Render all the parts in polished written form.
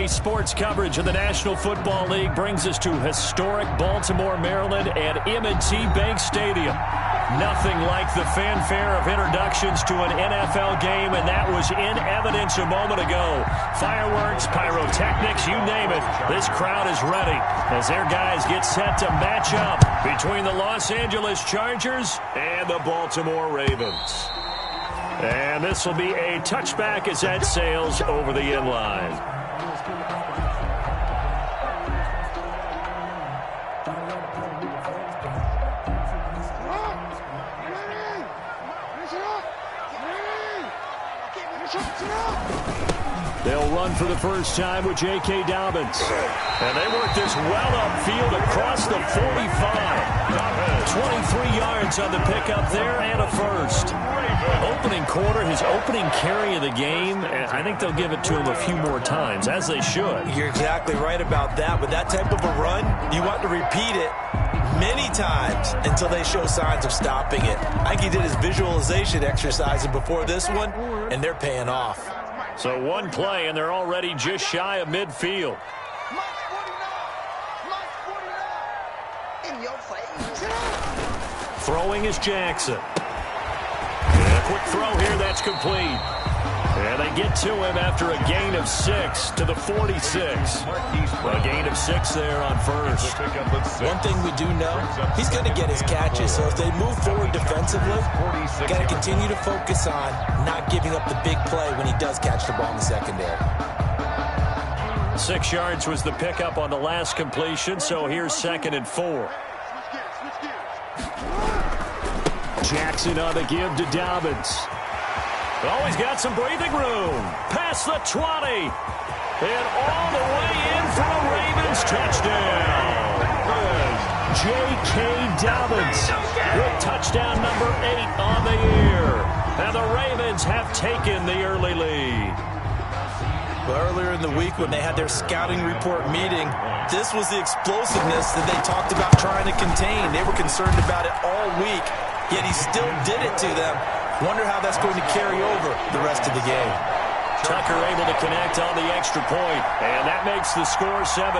Today's sports coverage of the National Football League brings us to historic Baltimore, Maryland at M&T Bank Stadium. Nothing like the fanfare of introductions to an NFL game, and that was in evidence a moment ago. Fireworks, pyrotechnics, you name it. This crowd is ready as their guys get set to match up between the Los Angeles Chargers and the Baltimore Ravens. And this will be a touchback as that sails over the inline. They'll run for the first time with J.K. Dobbins. And they work this well upfield across the 45. 23 yards on the pickup there and a first. Opening quarter, his opening carry of the game, I think they'll give it to him a few more times, as they should. You're exactly right about that. With that type of a run, you want to repeat it many times until they show signs of stopping it. I think he did his visualization exercises before this one, and they're paying off. So one play, and they're already just shy of midfield. Throwing is Jackson. And a quick throw here, that's complete. And they get to him after a gain of 6 to the 46. A gain of 6 there on first. One thing we do know, he's going to get his catches. So if they move forward defensively, got to continue to focus on not giving up the big play when he does catch the ball in the secondary. 6 yards was the pickup on the last completion, so here's 2nd and 4. Jackson on the give to Dobbins. Oh, he's got some breathing room. Past the 20. And all the way in for a Ravens touchdown. J.K. Dobbins with touchdown number 8 on the year. And the Ravens have taken the early lead. Well, earlier in the week when they had their scouting report meeting, this was the explosiveness that they talked about trying to contain. They were concerned about it all week, yet he still did it to them. Wonder how that's going to carry over the rest of the game. Tucker able to connect on the extra point, and that makes the score 7-0.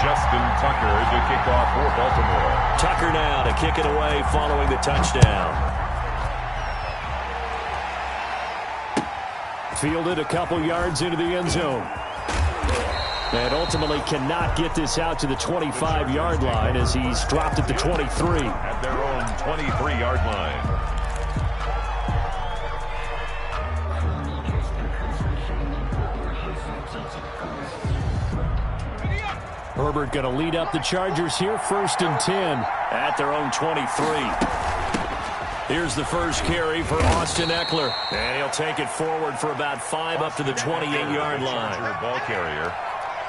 Justin Tucker to kick off for Baltimore. Tucker now to kick it away following the touchdown. Fielded a couple yards into the end zone. And ultimately cannot get this out to the 25-yard line as he's dropped at the 23. At their own 23-yard line. Herbert going to lead up the Chargers here, 1st and 10 at their own 23. Here's the first carry for Austin Ekeler. And he'll take it forward for about 5 up to the 28-yard line. Ball carrier.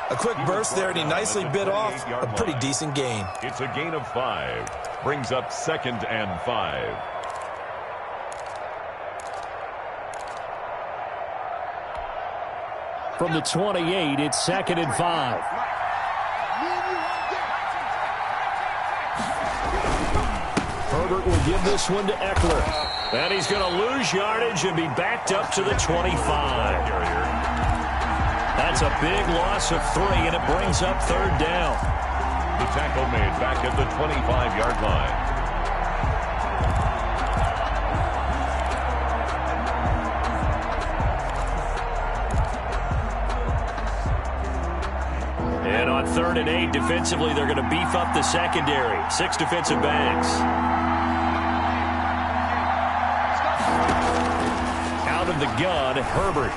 A quick burst there, and he nicely bit off a pretty decent gain. It's a gain of 5. Brings up 2nd and 5. From the 28, it's 2nd and 5. Herbert will give this one to Ekeler. And he's going to lose yardage and be backed up to the 25. That's a big loss of 3, and it brings up 3rd down. The tackle made back at the 25-yard line. And on 3rd and 8, defensively, they're going to beef up the secondary. 6 defensive backs. Out of the gun, Herbert.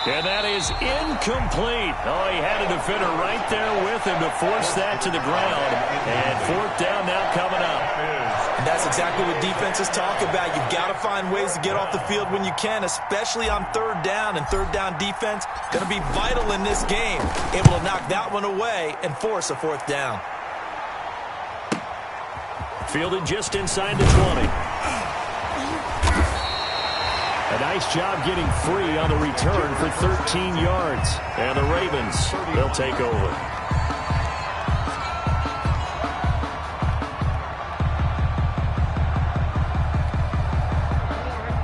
And that is incomplete. Oh, he had a defender right there with him to force that to the ground. And 4th down now coming up. And that's exactly what defenses talk about. You've got to find ways to get off the field when you can, especially on 3rd down. And 3rd down defense going to be vital in this game. Able to knock that one away and force a 4th down. Fielded just inside the 20. A nice job getting free on the return for 13 yards. And the Ravens, they'll take over.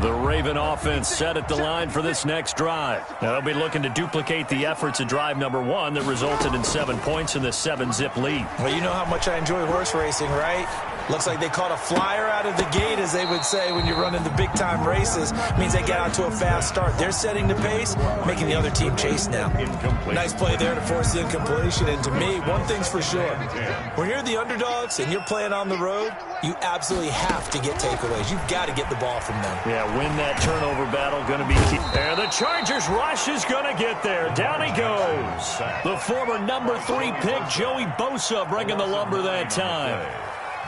The Raven offense set at the line for this next drive. Now, they'll be looking to duplicate the efforts of drive number 1 that resulted in 7 points in this 7-zip lead. Well, you know how much I enjoy horse racing, right? Looks like they caught a flyer out of the gate, as they would say when you're running the big-time races. Means they get out to a fast start. They're setting the pace, making the other team chase now. Nice play there to force the incompletion. And to me, one thing's for sure. When you're the underdogs and you're playing on the road, you absolutely have to get takeaways. You've got to get the ball from them. Yeah, win that turnover battle, going to be key. And the Chargers rush is going to get there. Down he goes. The former number 3 pick, Joey Bosa, bringing the lumber that time.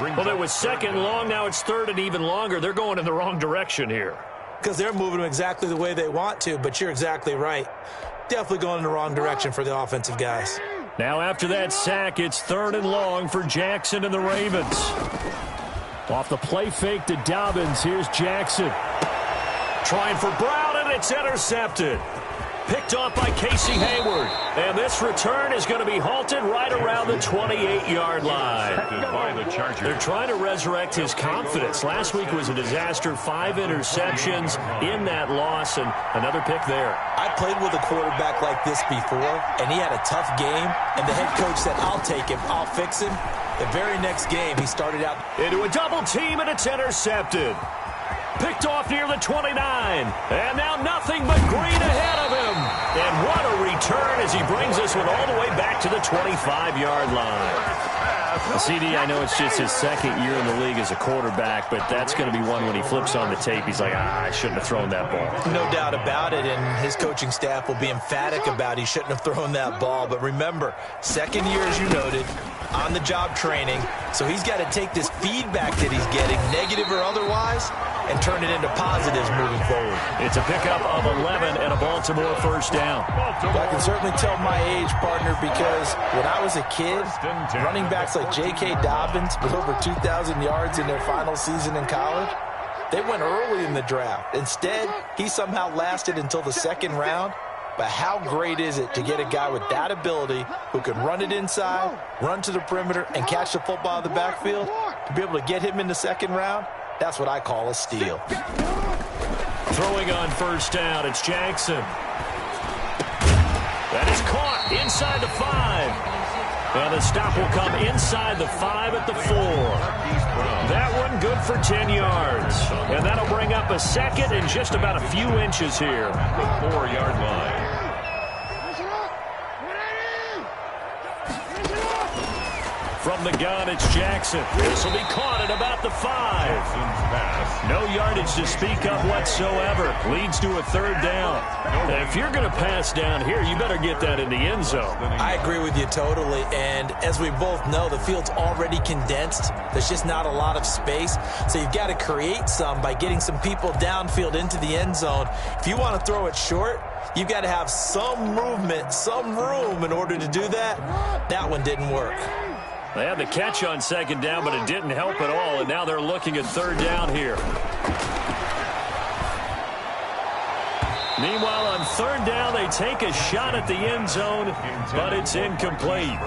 Well, it was second long. Now it's third and even longer. They're going in the wrong direction here. Because they're moving exactly the way they want to, but you're exactly right. Definitely going in the wrong direction for the offensive guys. Now after that sack, it's third and long for Jackson and the Ravens. Off the play fake to Dobbins. Here's Jackson. Trying for Brown, and it's intercepted. Picked off by Casey Hayward. And this return is going to be halted right around the 28-yard line. They're trying to resurrect his confidence. Last week was a disaster. 5 interceptions in that loss, and another pick there. I played with a quarterback like this before, and he had a tough game, and the head coach said, I'll take him, I'll fix him. The very next game, he started out into a double team, and it's intercepted. Picked off near the 29. And now nothing but green ahead of him. And what a return as he brings this one all the way back to the 25-yard line. CD, I know it's just his second year in the league as a quarterback, but that's going to be one when he flips on the tape. He's like, I shouldn't have thrown that ball. No doubt about it, and his coaching staff will be emphatic about he shouldn't have thrown that ball. But remember, second year, as you noted, on-the-job training, so he's got to take this feedback that he's getting, negative or otherwise, and turn it into positives moving forward. It's a pickup of 11 and a Baltimore first down. Well, I can certainly tell my age, partner, because when I was a kid, running backs like J.K. Dobbins with over 2,000 yards in their final season in college, they went early in the draft. Instead, he somehow lasted until the second round. But how great is it to get a guy with that ability who can run it inside, run to the perimeter, and catch the football in the backfield? To be able to get him in the second round, that's what I call a steal. Throwing on first down, it's Jackson. That is caught inside the 5. And the stop will come inside the 5 at the 4. That one good for 10 yards. And that'll bring up a second and just about a few inches here. The 4-yard line. From the gun, it's Jackson. This will be caught at about the 5. No yardage to speak of whatsoever. Leads to a third down. And if you're going to pass down here, you better get that in the end zone. I agree with you totally. And as we both know, the field's already condensed. There's just not a lot of space. So you've got to create some by getting some people downfield into the end zone. If you want to throw it short, you've got to have some movement, some room in order to do that. That one didn't work. They had the catch on second down, but it didn't help at all, and now they're looking at third down here. Meanwhile, on third down, they take a shot at the end zone, but it's incomplete.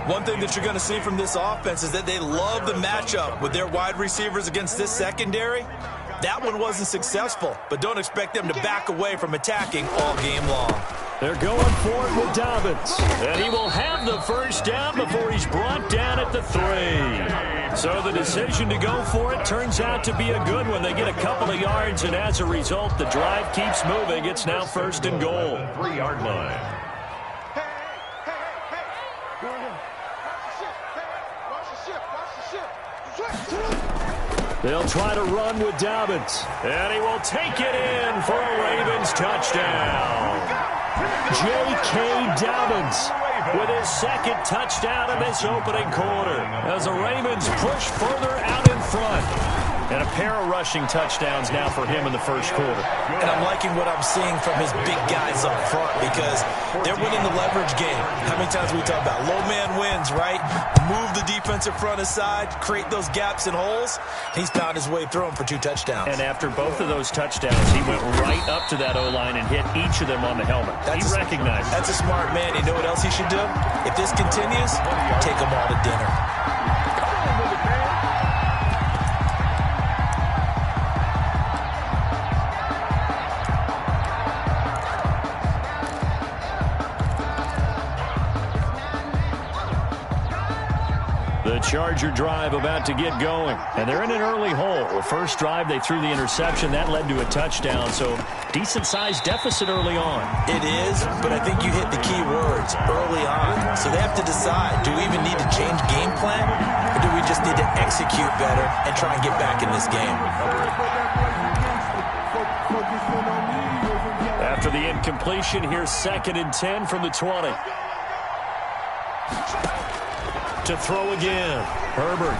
One thing that you're going to see from this offense is that they love the matchup with their wide receivers against this secondary. That one wasn't successful, but don't expect them to back away from attacking all game long. They're going for it with Dobbins. And he will have the first down before he's brought down at the 3. So the decision to go for it turns out to be a good one. They get a couple of yards, and as a result, the drive keeps moving. It's now first and goal. 3-yard line. They'll try to run with Dobbins. And he will take it in for a Ravens touchdown. J.K. Dobbins with his second touchdown in this opening quarter as the Ravens push further out in front. And a pair of rushing touchdowns now for him in the first quarter. And I'm liking what I'm seeing from his big guys up front because they're winning the leverage game. How many times we talk about low man wins, right? Move the defensive front aside, create those gaps and holes. He's found his way through them for 2 touchdowns. And after both of those touchdowns, he went right up to that O-line and hit each of them on the helmet. He recognized it. That's a smart man. You know what else he should do? If this continues, take them all to dinner. Charger drive about to get going. And they're in an early hole. The first drive, they threw the interception. That led to a touchdown. So decent-sized deficit early on. It is, but I think you hit the key words early on. So they have to decide, do we even need to change game plan? Or do we just need to execute better and try and get back in this game? After the incompletion, here's 2nd and 10 from the 20. To throw again. Herbert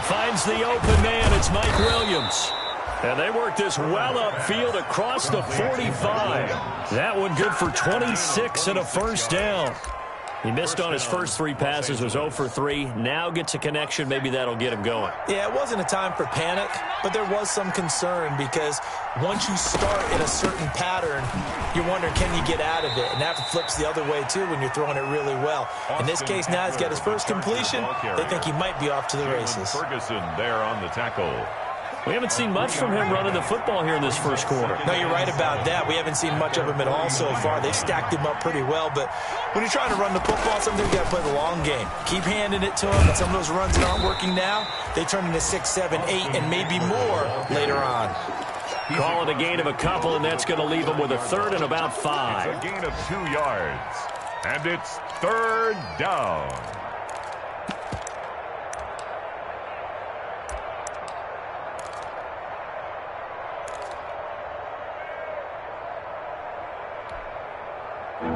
finds the open man. It's Mike Williams. And they work this well upfield across the 45. That one good for 26 and a first down. He missed on his first 3 passes, was 0 for 3. Now gets a connection. Maybe that'll get him going. Yeah, it wasn't a time for panic, but there was some concern because once you start in a certain pattern, you're wondering, can you get out of it? And that flips the other way, too, when you're throwing it really well. In this case, now he's got his first completion. They think he might be off to the races. Ferguson there on the tackle. We haven't seen much from him running the football here in this first quarter. No, you're right about that. We haven't seen much of him at all so far. They've stacked him up pretty well, but when you're trying to run the football, sometimes you got to play the long game. Keep handing it to him, and some of those runs that aren't working now, they turn into 6, 7, 8, and maybe more later on. Call it a gain of a couple, and that's going to leave him with a 3rd and about 5. It's a gain of 2 yards, and it's 3rd down.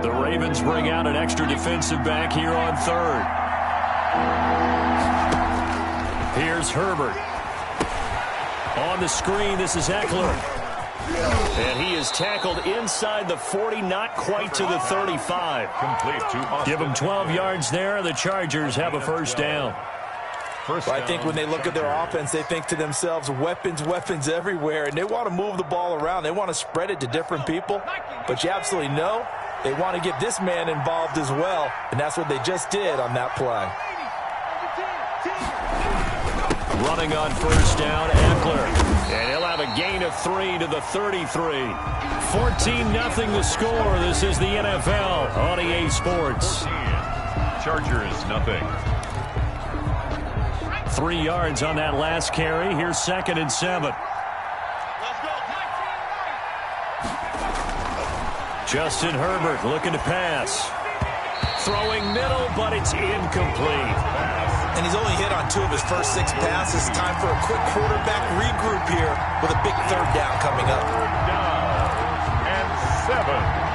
The Ravens bring out an extra defensive back here on 3rd. Here's Herbert. On the screen, this is Eckler. And he is tackled inside the 40, not quite to the 35. Complete to Austin. Give him 12 yards there. The Chargers have a first down. I think when they look at their offense, they think to themselves, weapons, weapons everywhere, and they want to move the ball around. They want to spread it to different people, but you absolutely know they want to get this man involved as well, and that's what they just did on that play. Running on first down, Eckler. And he'll have a gain of 3 to the 33. 14-0 the score. This is the NFL on EA Sports. Chargers, nothing. 3 yards on that last carry. Here's 2nd and 7. Justin Herbert looking to pass. Throwing middle, but it's incomplete. And he's only hit on 2 of his first 6 passes. Time for a quick quarterback regroup here with a big 3rd down coming up. 3rd down and 7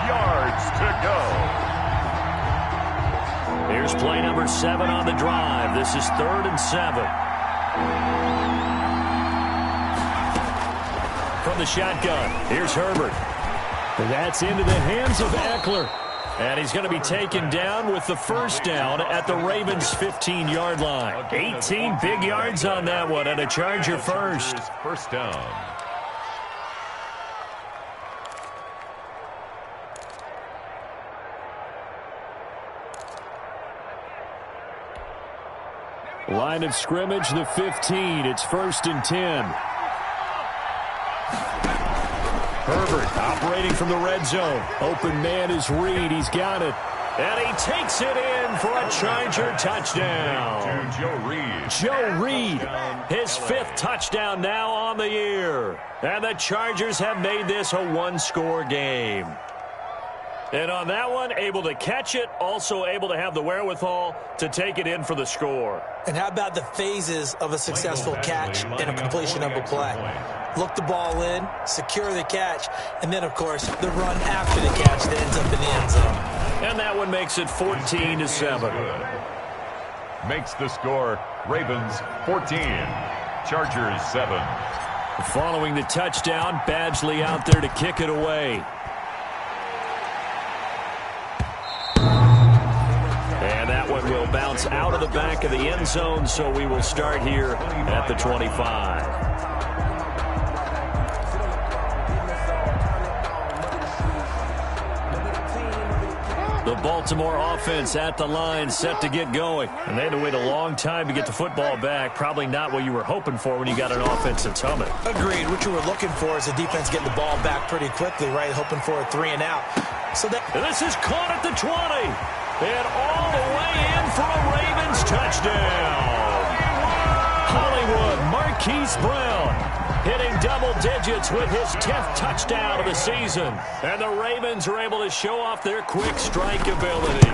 yards to go. Here's play number 7 on the drive. This is 3rd and 7. From the shotgun, here's Herbert. That's into the hands of Eckler. And he's going to be taken down with the first down at the Ravens' 15-yard line. 18 big yards on that one, and a Charger first. First down. Line of scrimmage, the 15. It's 1st and 10. Herbert operating from the red zone. Open man is Reed. He's got it. And he takes it in for a Charger touchdown. To Joe Reed. Joe Reed, his 5th touchdown now on the year. And the Chargers have made this a 1-score game. And on that one, able to catch it, also able to have the wherewithal to take it in for the score. And how about the phases of a successful catch and a completion of a play? Look the ball in, secure the catch, and then, of course, the run after the catch that ends up in the end zone. And that one makes it 14-7. Makes the score Ravens 14, Chargers 7. Following the touchdown, Badgley out there to kick it away. And that one will bounce out of the back of the end zone, so we will start here at the 25. The Baltimore offense at the line, set to get going. And they had to wait a long time to get the football back. Probably not what you were hoping for when you got an offense that's humming. Agreed. What you were looking for is the defense getting the ball back pretty quickly, right? Hoping for a 3 and out. And this is caught at the 20. And all the way in for a Ravens touchdown. Hollywood Marquise Brown hitting double digits with his 10th touchdown of the season. And the Ravens are able to show off their quick strike ability.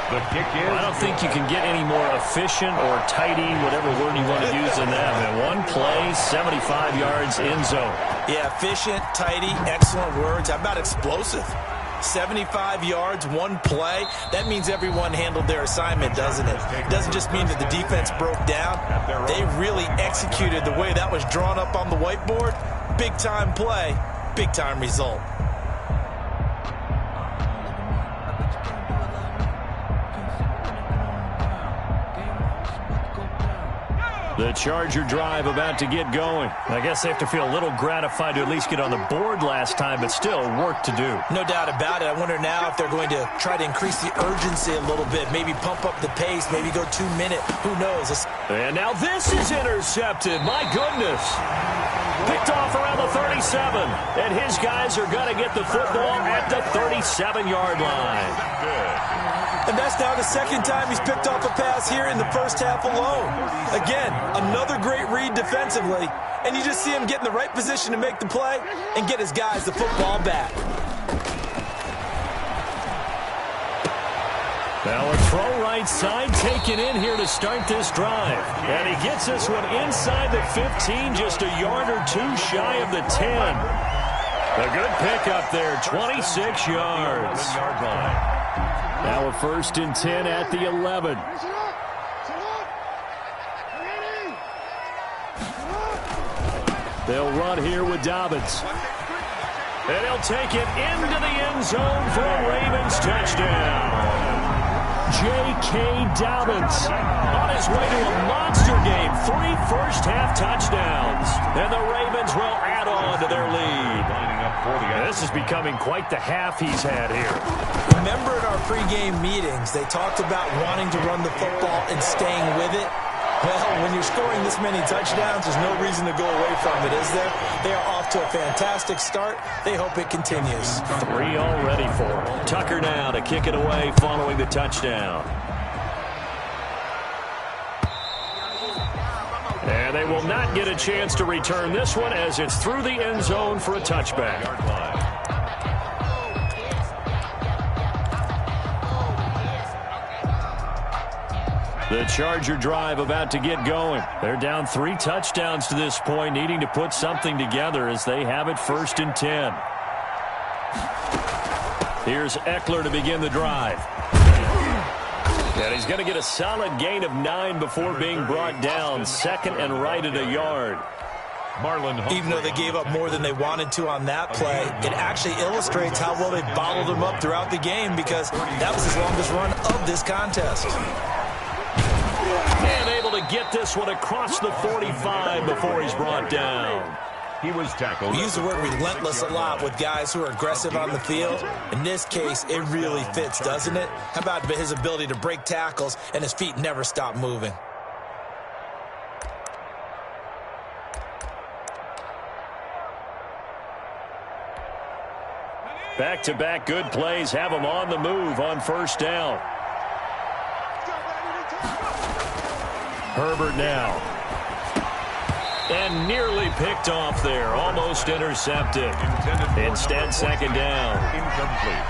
The kick is... I don't think you can get any more efficient or tidy, whatever word you want to use in that. And one play, 75 yards in zone. Yeah, efficient, tidy, excellent words. How about explosive? 75 yards, one play. That means everyone handled their assignment, doesn't it? It doesn't just mean that the defense broke down. They really executed the way that was drawn up on the whiteboard. Big-time play, big-time result. The Charger drive about to get going. I guess they have to feel a little gratified to at least get on the board last time, but still work to do. No doubt about it. I wonder now if they're going to try to increase the urgency a little bit, maybe pump up the pace, maybe go 2 minute. Who knows? And now this is intercepted. My goodness. Picked off around the 37. And his guys are going to get the football at the 37-yard line. And that's now the second time he's picked off a pass here in the first half alone. Again, another great read defensively. And you just see him get in the right position to make the play and get his guys the football back. Now a throw right side taken in here to start this drive. And he gets this one inside the 15, just a yard or two shy of the 10. A good pickup there, 26 yards. Now a 1st and 10 at the 11. They'll run here with Dobbins. And he'll take it into the end zone for a Ravens touchdown. J.K. Dobbins on his way to a monster game. 3 first-half touchdowns. And the Ravens will add on to their lead. This is becoming quite the half he's had here. Remember in our pregame meetings, they talked about wanting to run the football and staying with it. Well, when you're scoring this many touchdowns, there's no reason to go away from it, is there? They are off to a fantastic start. They hope it continues. 3 already for him. Tucker now to kick it away following the touchdown. And they will not get a chance to return this one as it's through the end zone for a touchback. The Charger drive about to get going. They're down 3 touchdowns to this point, needing to put something together as they have it 1st and 10. Here's Eckler to begin the drive. And he's going to get a solid gain of 9 before being brought down. 2nd and right at a yard. Even though they gave up more than they wanted to on that play, it actually illustrates how well they bottled him up throughout the game because that was his longest run of this contest. And able to get this one across the 45 before he's brought down. He was tackled. We use the word relentless a lot with guys who are aggressive on the field. In this case, it really fits, doesn't it? How about his ability to break tackles and his feet never stop moving? Back-to-back good plays have him on the move on 1st down. Herbert now. And nearly picked off there. Almost intercepted. Instead, 2nd down. Incomplete.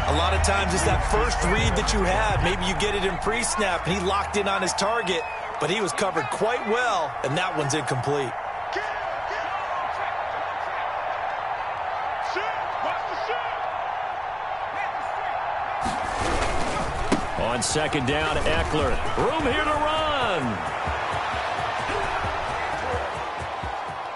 A lot of times it's that first read that you have. Maybe you get it in pre-snap, and he locked in on his target, but he was covered quite well, and that one's incomplete. On 2nd down, Eckler. Room here to run.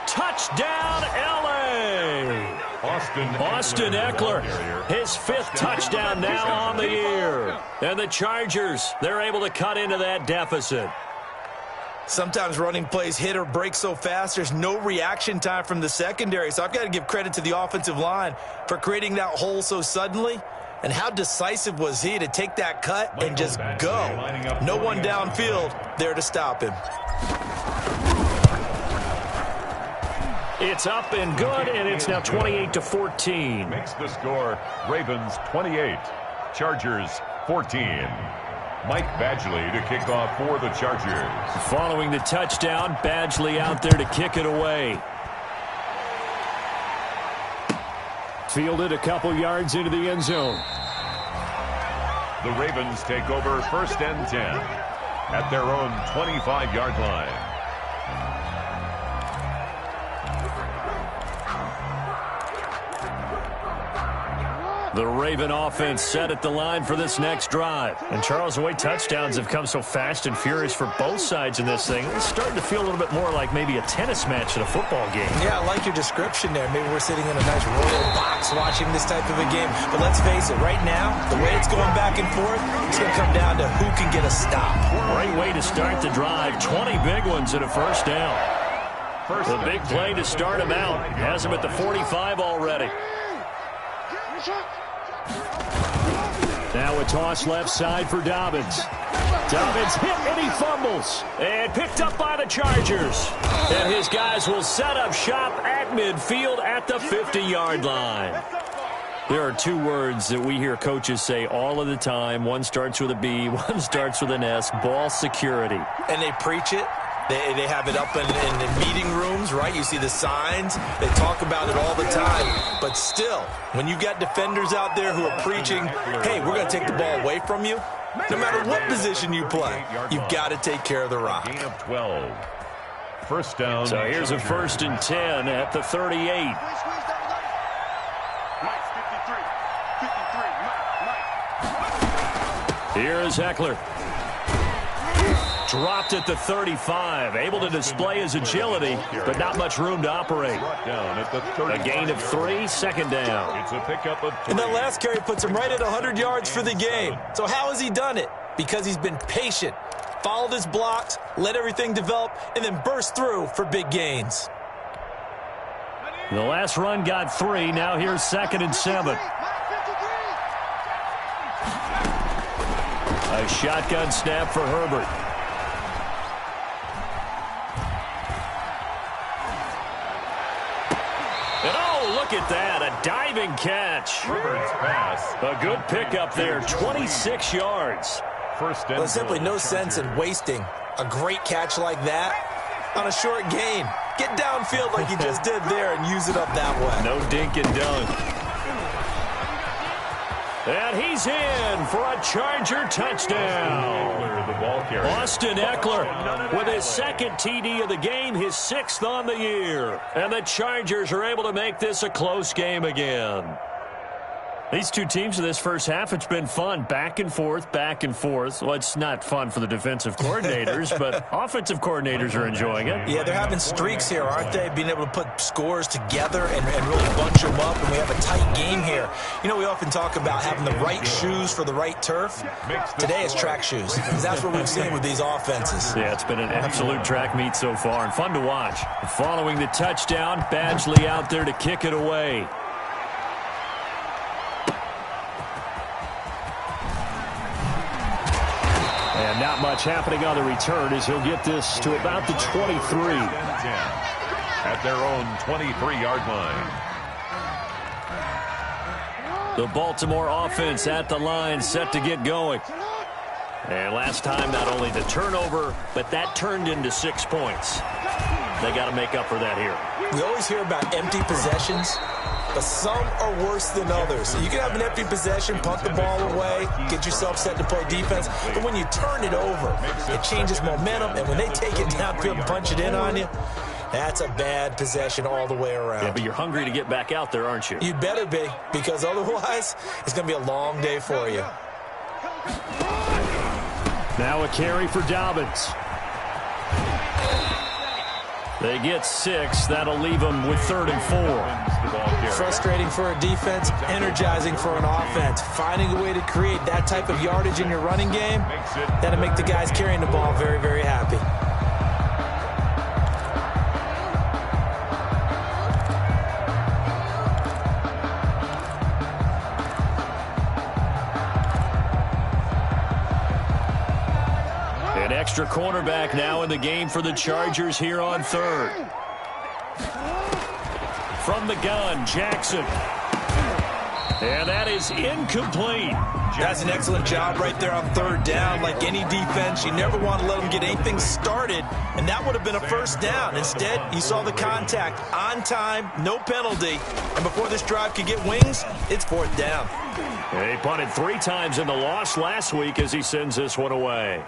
Touchdown, L.A. Austin Eckler, his 5th touchdown now on the year. And the Chargers, they're able to cut into that deficit. Sometimes running plays hit or break so fast, there's no reaction time from the secondary. So I've got to give credit to the offensive line for creating that hole so suddenly. And how decisive was he to take that cut and just go? No one downfield there to stop him. It's up and good, and it's now 28-14. Makes the score Ravens 28, Chargers 14. Mike Badgley to kick off for the Chargers. Following the touchdown, Badgley out there to kick it away. Fielded a couple yards into the end zone. The Ravens take over 1st and 10 at their own 25-yard line. The Raven offense set at the line for this next drive. And Charles, the way touchdowns have come so fast and furious for both sides in this thing, it's starting to feel a little bit more like maybe a tennis match at a football game. Yeah, I like your description there. Maybe we're sitting in a nice royal box watching this type of a game. But let's face it, right now, the way it's going back and forth, it's going to come down to who can get a stop. Great way to start the drive. 20 big ones and a first down. The big play to start him out. Has him at the 45 already. Now a toss left side for Dobbins. Dobbins hit and he fumbles. And picked up by the Chargers. And his guys will set up shop at midfield at the 50-yard line. There are two words that we hear coaches say all of the time. One starts with a B, one starts with an S. Ball security. And they preach it. They have it up in the meeting rooms, right? You see the signs. They talk about it all the time. But still, when you got defenders out there who are preaching, hey, we're going to take the ball away from you, no matter what position you play, you've got to take care of the rock. Gain of 12. First down. So here's a 1st and 10 at the 38. Here's Eckler. Dropped at the 35. Able to display his agility, but not much room to operate. A gain of 3, 2nd down. It's a pickup of 3. And that last carry puts him right at 100 yards for the game. So how has he done it? Because he's been patient, followed his blocks, let everything develop, and then burst through for big gains. The last run got 3. Now here's 2nd and 7. A shotgun snap for Herbert. And oh, look at that, a diving catch. Herbert's pass. A good pickup there, 26 yards. First Well, there's simply no sense in wasting a great catch like that on a short gain. Get downfield like you just did there and use it up that way. No dink and dunk. And he's in for a Charger touchdown. The ball carrier. Austin Eckler with his 2nd TD of the game, his 6th on the year. And the Chargers are able to make this a close game again. These two teams in this first half, it's been fun. Back and forth, back and forth. Well, it's not fun for the defensive coordinators, but offensive coordinators are enjoying it. Yeah, they're having streaks here, aren't they? Being able to put scores together and really bunch them up, and we have a tight game here. You know, we often talk about having the right shoes for the right turf. Today it's track shoes, because that's what we've seen with these offenses. Yeah, it's been an absolute track meet so far, and fun to watch. Following the touchdown, Badgley out there to kick it away. And not much happening on the return as he'll get this to about the 23. At their own 23-yard line. The Baltimore offense at the line, set to get going. And last time, not only the turnover, but that turned into 6 points. They got to make up for that here. We always hear about empty possessions, but some are worse than others. So you can have an empty possession, punt the ball away, get yourself set to play defense. But when you turn it over, it changes momentum. And when they take it downfield and punch it in on you, that's a bad possession all the way around. Yeah, but you're hungry to get back out there, aren't you? You better be, because otherwise it's going to be a long day for you. Now a carry for Dobbins. They get 6. That'll leave them with 3rd and 4. Frustrating for a defense, energizing for an offense. Finding a way to create that type of yardage in your running game, that'll make the guys carrying the ball very, very happy. An extra cornerback now in the game for the Chargers here on 3rd. From the gun, Jackson. And that is incomplete. That's an excellent job right there on third down. Like any defense, you never want to let them get anything started, and that would have been a first down. Instead, you saw the contact on time, no penalty, and before this drive could get wings, it's fourth down. He punted 3 times in the loss last week as he sends this one away.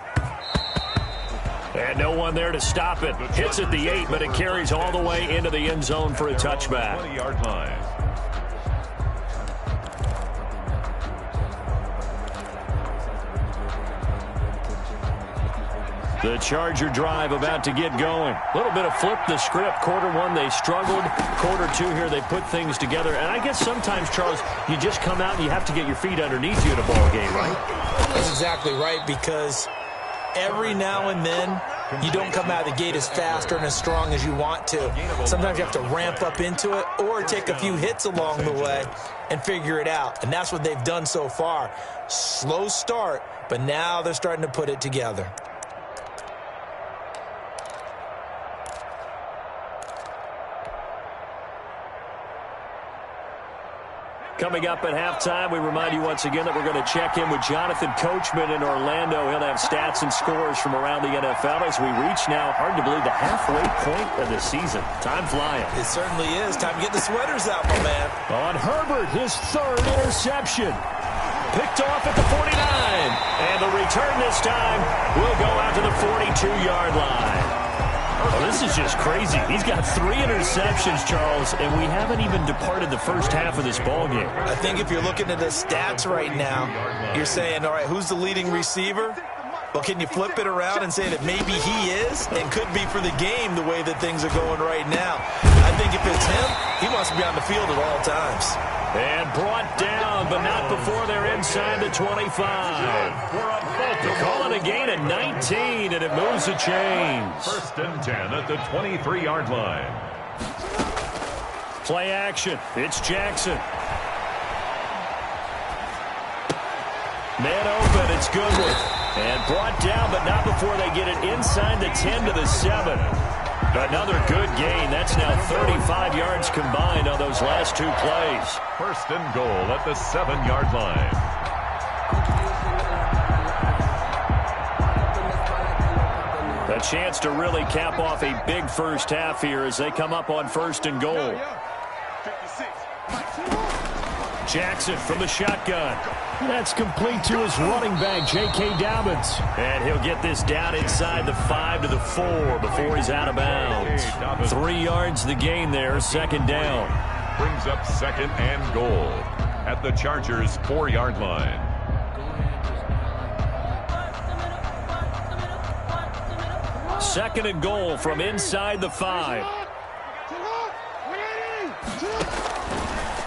And no one there to stop it. Hits at the 8, but it carries all the way into the end zone for a touchback. 20-yard line. The Charger drive about to get going. A little bit of flip the script. Quarter 1, they struggled. Quarter 2 here, they put things together. And I guess sometimes, Charles, you just come out and you have to get your feet underneath you in a ball game, right? That's exactly right, because every now and then, you don't come out of the gate as fast or as strong as you want to. Sometimes you have to ramp up into it or take a few hits along the way and figure it out. And that's what they've done so far. Slow start, but now they're starting to put it together. Coming up at halftime, we remind you once again that we're going to check in with Jonathan Coachman in Orlando. He'll have stats and scores from around the NFL as we reach now, hard to believe, the halfway point of the season. Time flying. It certainly is. Time to get the sweaters out, my man. On Herbert, his 3rd interception. Picked off at the 49. And the return this time will go out to the 42-yard line. Oh, this is just crazy. He's got 3 interceptions, Charles, and we haven't even departed the first half of this ballgame. I think if you're looking at the stats right now, you're saying, all right, who's the leading receiver? Well, can you flip it around and say that maybe he is and could be for the game the way that things are going right now? I think if it's him, he wants to be on the field at all times. And brought down, but not before they're inside the 25. They call it a gain of 19, and it moves the chains. 1st and 10 at the 23-yard line. Play action. It's Jackson. Man open. It's Goodwin. And brought down, but not before they get it inside the 10 to the 7. Another good gain. That's now 35 yards combined on those last 2 plays. 1st and goal at the 7-yard line. A chance to really cap off a big first half here as they come up on 1st and goal. Jackson from the shotgun. That's complete to his running back, J.K. Dobbins. And he'll get this down inside the 5 to the 4 before he's out of bounds. 3 yards the gain there, 2nd down. Brings up 2nd and goal at the Chargers' 4-yard line. Second and goal from inside the 5.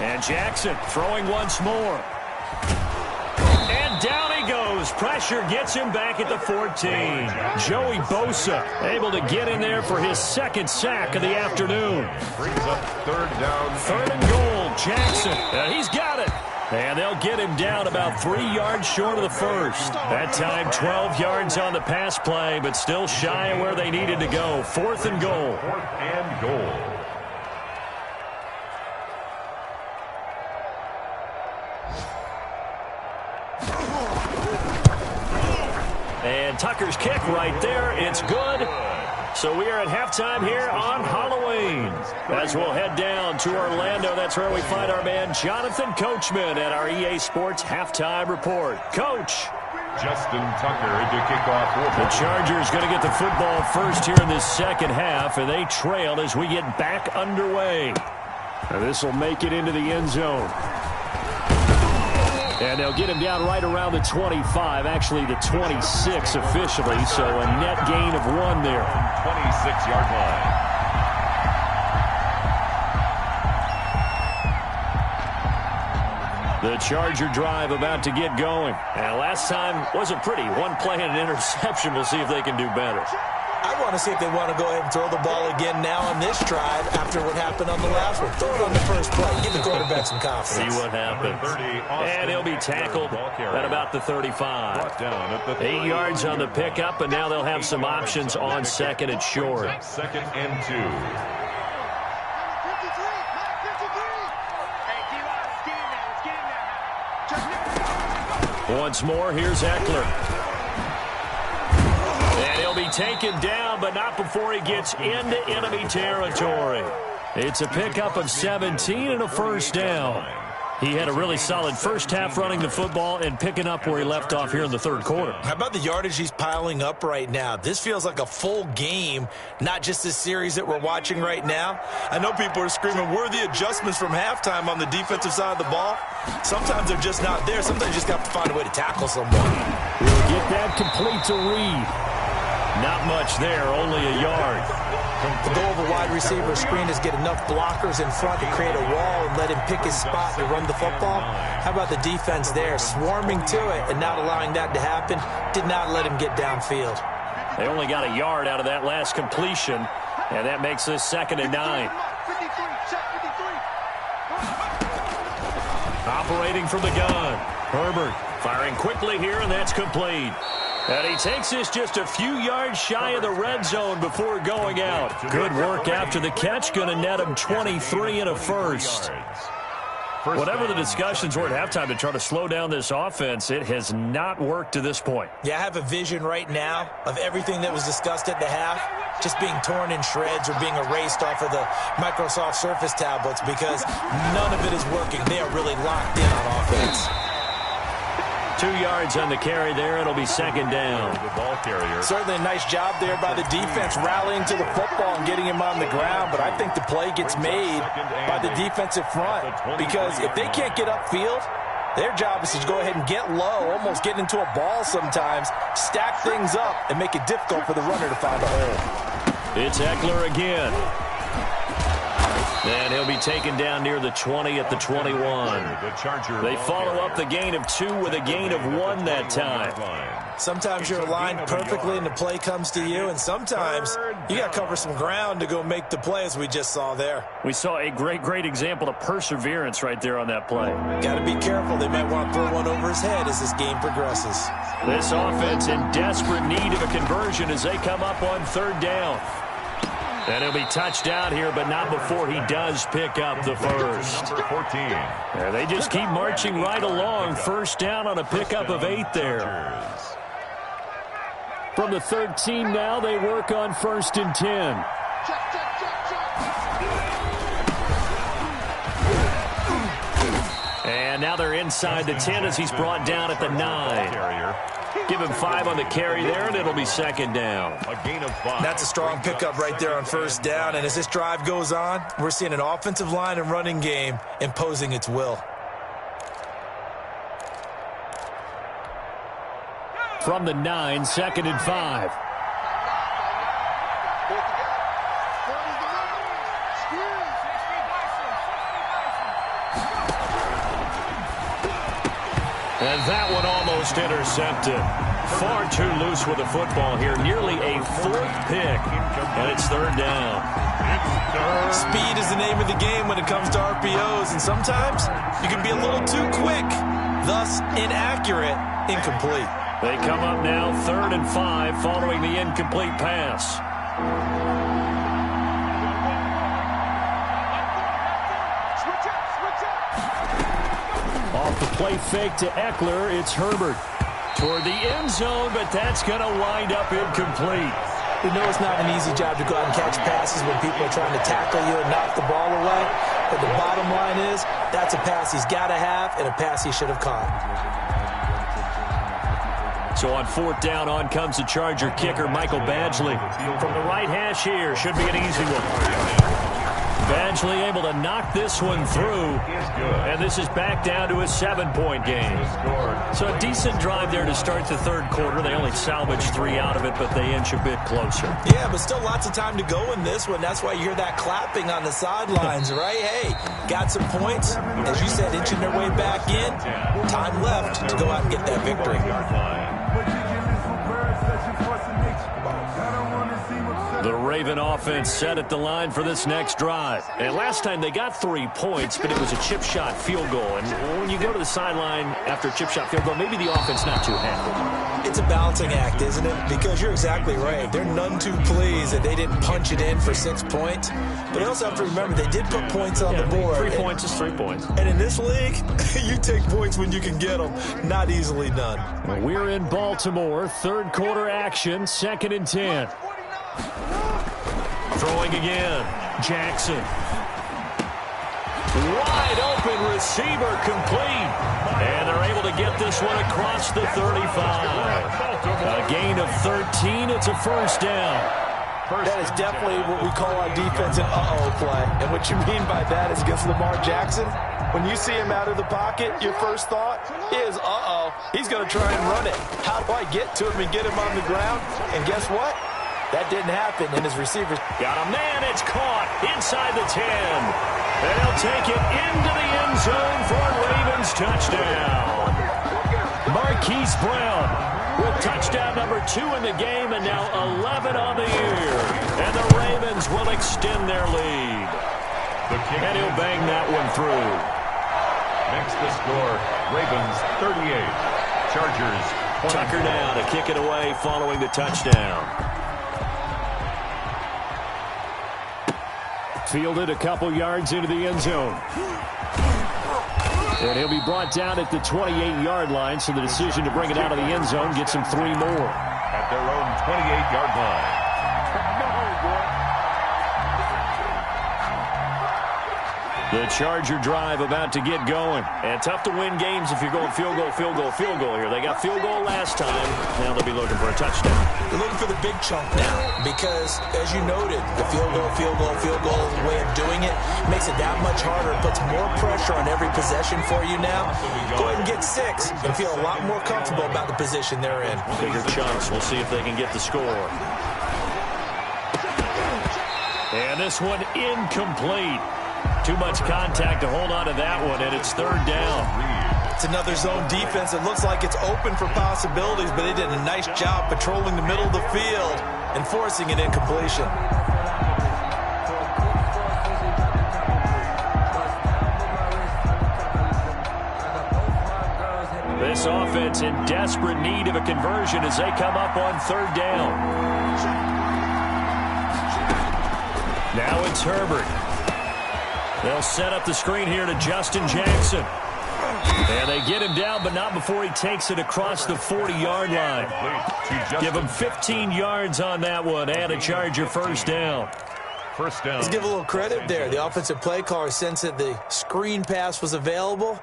And Jackson throwing once more. And down he goes. Pressure gets him back at the 14. Joey Bosa able to get in there for his 2nd sack of the afternoon. Brings up 3rd down. 3rd and goal. Jackson. He's got it. And they'll get him down about 3 yards short of the 1st. That time 12 yards on the pass play, but still shy of where they needed to go. 4th and goal. 4th and goal. And Tucker's kick right there. It's good. So we are at halftime here on Halloween. As we'll head down to Orlando, that's where we find our man Jonathan Coachman at our EA Sports Halftime Report. Coach. Justin Tucker to kick off. The Chargers going to get the football first here in this 2nd half, and they trail as we get back underway. This will make it into the end zone. And they'll get him down right around the 25, actually the 26 officially, so a net gain of 1 there. 26-yard line. The Charger drive about to get going. And last time wasn't pretty. 1 play and an interception. We'll see if they can do better. I want to see if they want to go ahead and throw the ball again now on this drive after what happened on the last one. Throw it on the first play. Give the quarterback some confidence. See what happens. And he'll be tackled at about the 35. 8 yards on the pickup, and now they'll have some options on 2nd and short. 2nd and 2. Once more, here's Ekeler. And he'll be taken down, but not before he gets into enemy territory. It's a pickup of 17 and a first down. He had a really solid first half running the football and picking up where he left off here in the third quarter. How about the yardage he's piling up right now? This feels like a full game, not just this series that we're watching right now. I know people are screaming, where are the adjustments from halftime on the defensive side of the ball? Sometimes they're just not there. Sometimes you just have to find a way to tackle someone. We'll get that complete to Reed. Not much there, only a yard. The goal of a wide receiver screen is get enough blockers in front to create a wall and let him pick his spot to run the football. How about the defense there, swarming to it and not allowing that to happen? Did not let him get downfield. They only got a yard out of that last completion, and that makes this 2nd and 9. Operating from the gun, Herbert firing quickly here, and that's complete. And he takes this just a few yards shy of the red zone before going out. Good work after the catch. Going to net him 23 and a first. Whatever the discussions were at halftime to try to slow down this offense, it has not worked to this point. Yeah, I have a vision right now of everything that was discussed at the half just being torn in shreds or being erased off of the Microsoft Surface tablets because none of it is working. They are really locked in on offense. 2 yards on the carry there. It'll be 2nd down. Certainly a nice job there by the defense rallying to the football and getting him on the ground, but I think the play gets made by the defensive front because if they can't get upfield, their job is to go ahead and get low, almost get into a ball sometimes, stack things up, and make it difficult for the runner to find a hole. It's Ekeler again. And he'll be taken down near the 20 at the 21. They follow up the gain of 2 with a gain of 1 that time. Sometimes you're aligned perfectly and the play comes to you, and sometimes you got to cover some ground to go make the play, as we just saw there. We saw a great example of perseverance right there on that play. Got to be careful. They might want to throw one over his head as this game progresses. This offense in desperate need of a conversion as they come up on 3rd down. And he'll be touched out here, but not before he does pick up the first. 14. And they just keep marching right along. First down on a pickup of 8 there. From the 13 now, they work on 1st and 10. And now they're inside the 10 as he's brought down at the 9. Give him 5 on the carry there, and it'll be 2nd down. A gain of 5. That's a strong pickup right there on 1st down. And as this drive goes on, we're seeing an offensive line and running game imposing its will. From the 9, 2nd and 5. And that one almost intercepted. Far too loose with the football here. Nearly a 4th pick. And it's 3rd down. Speed is the name of the game when it comes to RPOs. And sometimes you can be a little too quick. Thus, inaccurate, incomplete. They come up now 3rd and 5 following the incomplete pass. Off the play fake to Ekeler, it's Herbert. Toward the end zone, but that's going to wind up incomplete. We know it's not an easy job to go out and catch passes when people are trying to tackle you and knock the ball away. But the bottom line is, that's a pass he's got to have and a pass he should have caught. So on 4th down, on comes the Charger kicker, Michael Badgley. From the right hash here, should be an easy one. Badgley able to knock this one through, and this is back down to a 7-point game. So a decent drive there to start the 3rd quarter. They only salvaged 3 out of it, but they inch a bit closer. Yeah, but still lots of time to go in this one. That's why you hear that clapping on the sidelines, right? Hey, got some points. As you said, inching their way back in. Time left to go out and get that victory. The Raven offense set at the line for this next drive. And last time they got 3 points, but it was a chip shot field goal. And when you go to the sideline after a chip shot field goal, maybe the offense not too happy. It's a balancing act, isn't it? Because you're exactly right. They're none too pleased that they didn't punch it in for 6 points. But you also have to remember they did put points on the board. 3 points is 3 points. And in this league, you take points when you can get them. Not easily done. Well, we're in Baltimore. Third quarter action. 2nd and 10. Throwing again. Jackson. Wide open receiver complete. And they're able to get this one across the 35. A gain of 13. It's a first down. That is definitely what we call on defense an uh-oh play. And what you mean by that is against Lamar Jackson, when you see him out of the pocket, your first thought is, uh-oh, he's going to try and run it. How do I get to him and get him on the ground? And guess what? That didn't happen, and his receivers got a man. It's caught inside the 10. And he'll take it into the end zone for a Ravens touchdown. Marquise Brown with touchdown number 2 in the game, and now 11 on the year. And the Ravens will extend their lead. And he'll bang that one through. Makes the score Ravens 38, Chargers 20. Tucker down to kick it away following the touchdown. Fielded a couple yards into the end zone. And he'll be brought down at the 28-yard line, so the decision to bring it out of the end zone gets him 3 more. At their own 28-yard line. The Charger drive about to get going. And tough to win games if you're going field goal, field goal, field goal here. They got field goal last time. Now they'll be looking for a touchdown. They're looking for the big chunk now because, as you noted, the field goal is a way of doing it. Makes it that much harder. It puts more pressure on every possession for you now. Go ahead and get 6 and feel a lot more comfortable about the position they're in. Bigger chunks. We'll see if they can get the score. And this one incomplete. Too much contact to hold on to that one, and it's 3rd down. It's another zone defense. It looks like it's open for possibilities, but they did a nice job patrolling the middle of the field and forcing an incompletion. This offense in desperate need of a conversion as they come up on 3rd down. Now it's Herbert. They'll set up the screen here to Justin Jackson. And they get him down, but not before he takes it across the 40-yard line. Give him 15 yards on that one and a Charger first down. First down. Let's give a little credit there. The offensive play caller sensed that the screen pass was available.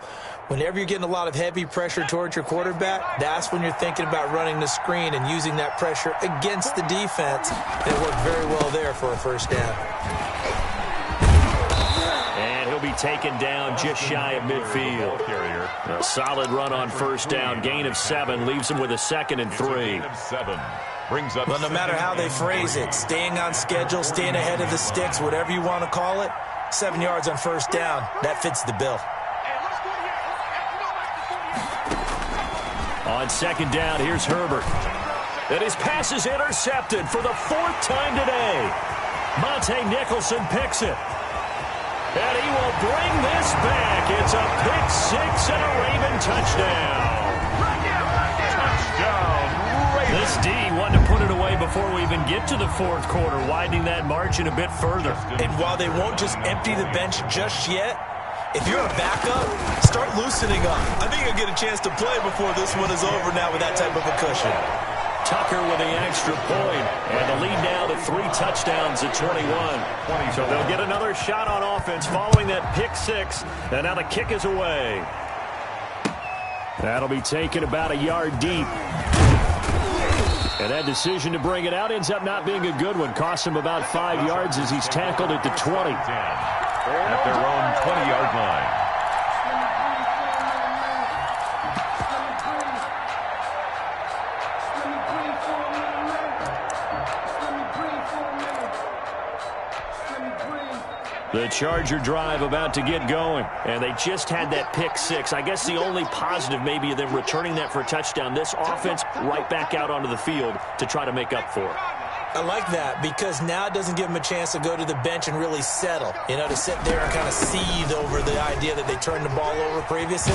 Whenever you're getting a lot of heavy pressure towards your quarterback, that's when you're thinking about running the screen and using that pressure against the defense. And it worked very well there for a first down. Be taken down just shy of midfield. A solid run on first down. Gain of 7 leaves him with a 2nd and 3. Brings up. Well, no matter how they phrase it, staying on schedule, staying ahead of the sticks, whatever you want to call it, 7 yards on first down, that fits the bill. On 2nd down, here's Herbert. And his pass is intercepted for the 4th time today. Monte Nicholson picks it. And he will bring this back. It's a pick 6 and a Raven touchdown. Touchdown, Ravens. This D wanted to put it away before we even get to the 4th quarter, widening that margin a bit further. And while they won't just empty the bench just yet, if you're a backup, start loosening up. I think you'll get a chance to play before this one is over now with that type of a cushion. Tucker with the extra point, and the lead now to 3 touchdowns at 21. So they'll get another shot on offense following that pick 6, and now the kick is away. That'll be taken about a yard deep. And that decision to bring it out ends up not being a good one. Costs him about 5 yards as he's tackled at the 20. At their own 20-yard line. The Charger drive about to get going, and they just had that pick 6. I guess the only positive maybe of them returning that for a touchdown. This offense right back out onto the field to try to make up for it. I like that because now it doesn't give them a chance to go to the bench and really settle. You know, to sit there and kind of seethe over the idea that they turned the ball over previously.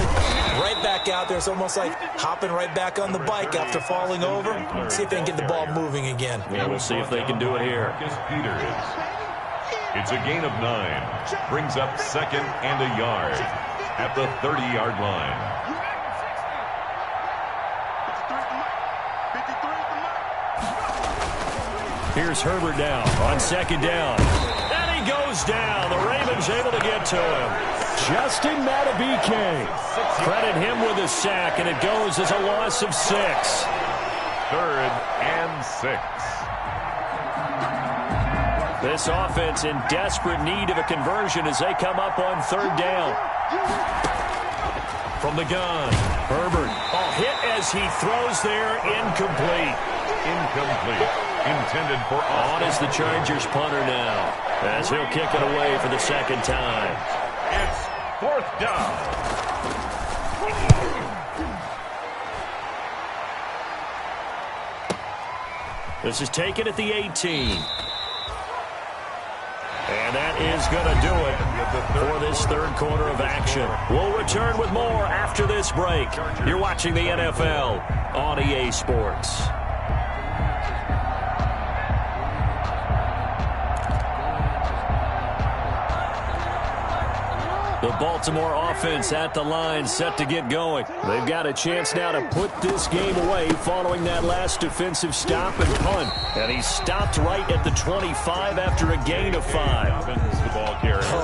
Right back out there. It's almost like hopping right back on the bike after falling over. See if they can get the ball moving again. Yeah, we'll see if they can do it here. It's a gain of 9. Brings up second and a yard at the 30-yard line. Here's Herbert now on second down. And he goes down. The Ravens able to get to him. Justin Madubuike. Credit him with a sack, and it goes as a loss of 6. 3rd and 6. This offense in desperate need of a conversion as they come up on 3rd down. From the gun, Herbert. Hit as he throws there, incomplete. Intended for on is the Chargers punter now, as he'll kick it away for the second time. It's 4th down. This is taken at the 18. And that is going to do it for this third quarter of action. We'll return with more after this break. You're watching the NFL on EA Sports. The Baltimore offense at the line, set to get going. They've got a chance now to put this game away following that last defensive stop and punt. And he stopped right at the 25 after a gain of 5.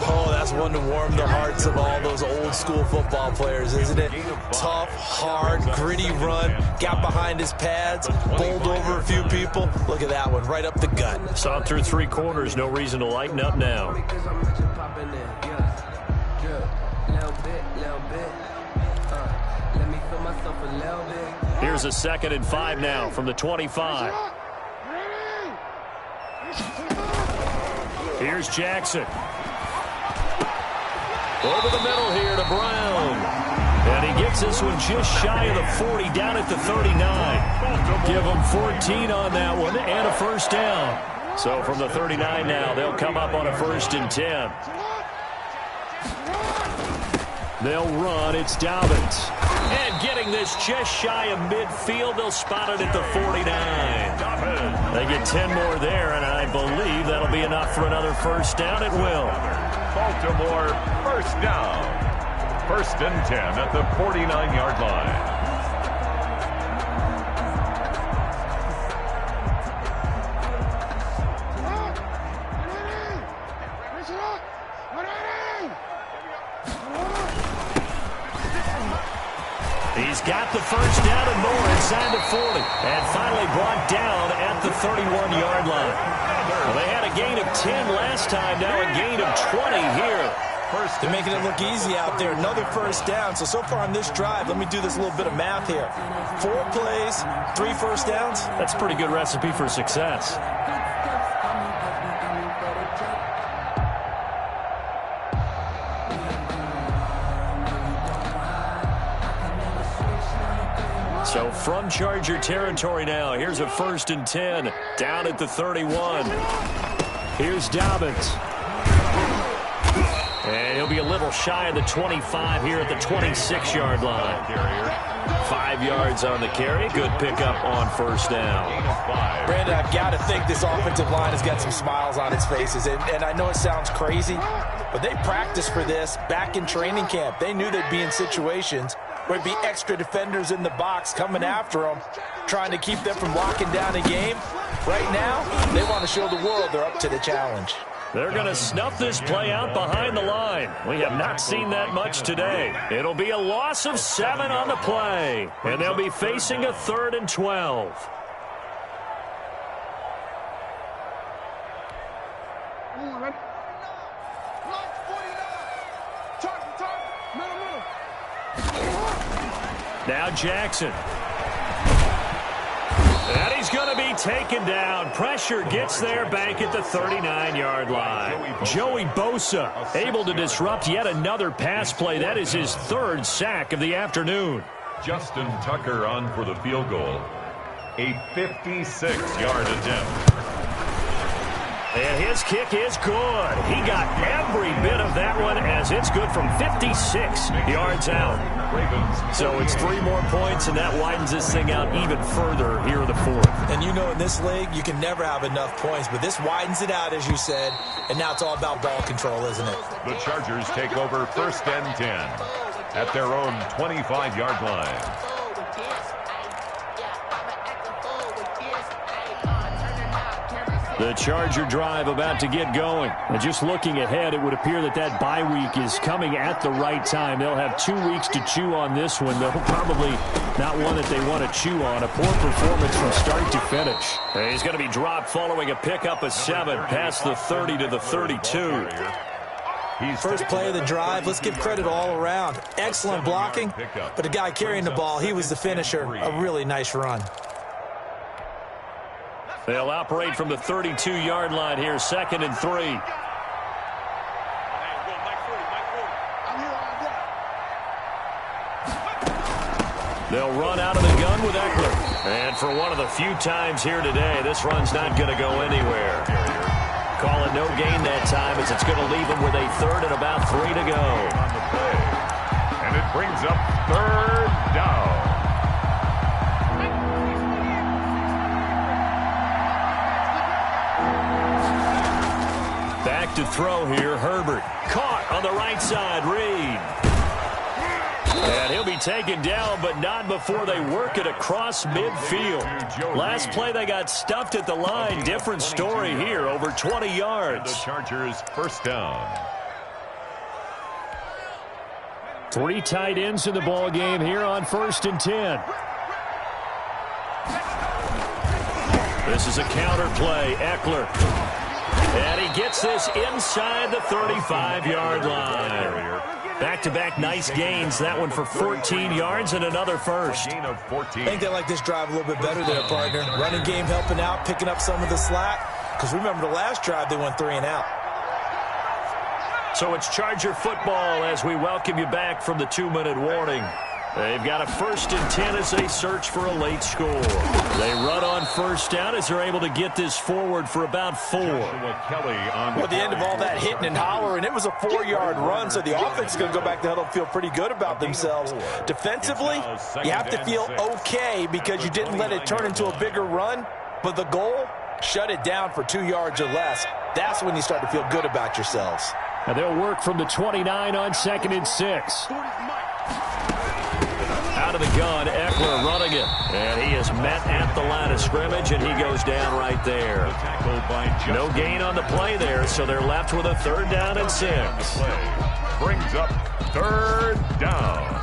Oh, that's one to warm the hearts of all those old school football players, isn't it? Tough, hard, gritty run. Got behind his pads, bowled over a few people. Look at that one, right up the gut. Saw through 3 quarters, no reason to lighten up now. Here's a 2nd and 5 now from the 25. Here's Jackson. Over the middle here to Brown. And he gets this one just shy of the 40, down at the 39. Give him 14 on that one and a first down. So from the 39 now, they'll come up on a 1st and 10. They'll run. It's Dobbins. And getting this just shy of midfield, they'll spot it at the 49. They get 10 more there, and I believe that'll be enough for another first down. It will. Baltimore, first down. 1st and 10 at the 49-yard line. He's got the first down and more inside the 40. And finally brought down at the 31-yard line. Well, they had a gain of 10 last time, now a gain of 20 here. They're making it look easy out there. Another first down. So far on this drive, let me do this little bit of math here. 4 plays, 3 first downs. That's a pretty good recipe for success. So from Charger territory now, here's a 1st and 10 down at the 31. Here's Dobbins. And he'll be a little shy of the 25 here at the 26-yard line. 5 yards on the carry. Good pickup on first down. Brandon, I've got to think this offensive line has got some smiles on its faces. And I know it sounds crazy, but they practiced for this back in training camp. They knew they'd be in situations where there'd be extra defenders in the box coming after them, trying to keep them from locking down a game. Right now, they want to show the world they're up to the challenge. They're going to snuff this play out behind the line. We have not seen that much today. It'll be a loss of 7 on the play, and they'll be facing a 3rd and 12. Now Jackson. And he's going to be taken down. Pressure gets there back at the 39-yard line. Joey Bosa able to disrupt yet another pass play. That is his 3rd sack of the afternoon. Justin Tucker on for the field goal. A 56-yard attempt. And his kick is good. He got every bit of that one as it's good from 56 yards out. So it's 3 more points, and that widens this thing out even further here in the fourth. And you know in this league, you can never have enough points, but this widens it out, as you said, and now it's all about ball control, isn't it? The Chargers take over 1st and 10 at their own 25-yard line. The Charger drive about to get going. And just looking ahead, it would appear that that bye week is coming at the right time. They'll have 2 weeks to chew on this one, though probably not one that they want to chew on. A poor performance from start to finish. And he's going to be dropped following a pickup of 7 past the 30 to the 32. First play of the drive, let's give credit all around. Excellent blocking, but the guy carrying the ball, he was the finisher. A really nice run. They'll operate from the 32-yard line here, 2nd and 3. They'll run out of the gun with Eckler. And for one of the few times here today, this run's not going to go anywhere. Call it no gain that time as it's going to leave them with a 3rd and about 3 to go. And it brings up 3rd down. Back to throw here, Herbert. Caught on the right side, Reed. And he'll be taken down, but not before they work it across midfield. Last play, they got stuffed at the line. Different story here, over 20 yards. The Chargers 1st down. 3 tight ends in the ball game here on 1st and 10. This is a counter play. Eckler. And he gets this inside the 35-yard line. Back-to-back nice gains. That one for 14 yards and another first. I think they like this drive a little bit better there, partner. Running game helping out, picking up some of the slack. Because remember, the last drive, they went 3 and out. So it's Charger football as we welcome you back from the 2-minute warning. They've got a 1st and 10 as they search for a late score. They run on 1st down as they're able to get this forward for about 4. Well, at the end of all that hitting and hollering, it was a 4-yard run, so the offense is going to go back to huddle and feel pretty good about themselves. Defensively, you have to feel okay because you didn't let it turn into a bigger run, but the goal, shut it down for 2 yards or less. That's when you start to feel good about yourselves. And they'll work from the 29 on 2nd and 6. Out of the gun, Eckler running it. And he is met at the line of scrimmage, and he goes down right there. No gain on the play there, so they're left with a 3rd down and 6. Brings up 3rd down.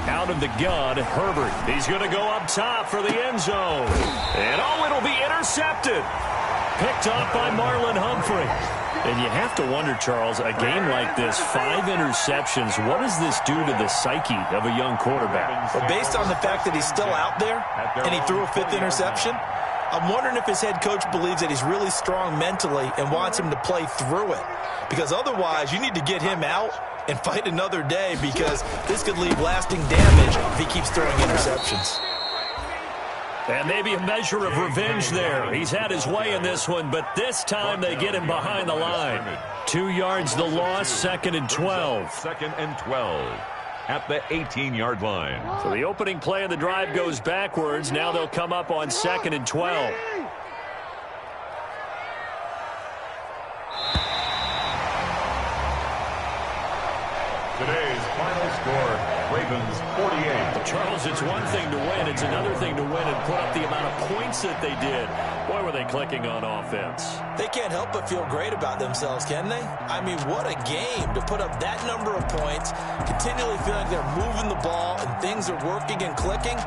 Out of the gun, Herbert. He's going to go up top for the end zone. And it'll be intercepted. Picked off by Marlon Humphrey. And you have to wonder, Charles, a game like this, 5 interceptions, what does this do to the psyche of a young quarterback? Well, based on the fact that he's still out there and he threw a 5th interception, I'm wondering if his head coach believes that he's really strong mentally and wants him to play through it. Because otherwise, you need to get him out and fight another day because this could leave lasting damage if he keeps throwing interceptions. And maybe a measure of revenge there. He's had his way in this one, but this time they get him behind the line. 2 yards the loss, 2nd and 12. 2nd and 12 at the 18-yard line. So the opening play of the drive goes backwards. Now they'll come up on 2nd and 12. Today's final score, Ravens 48. Charles, it's one thing to win. It's another thing to win and put up the amount of points that they did. Boy, were they clicking on offense. They can't help but feel great about themselves, can they? I mean, what a game to put up that number of points, continually feel like they're moving the ball and things are working and clicking.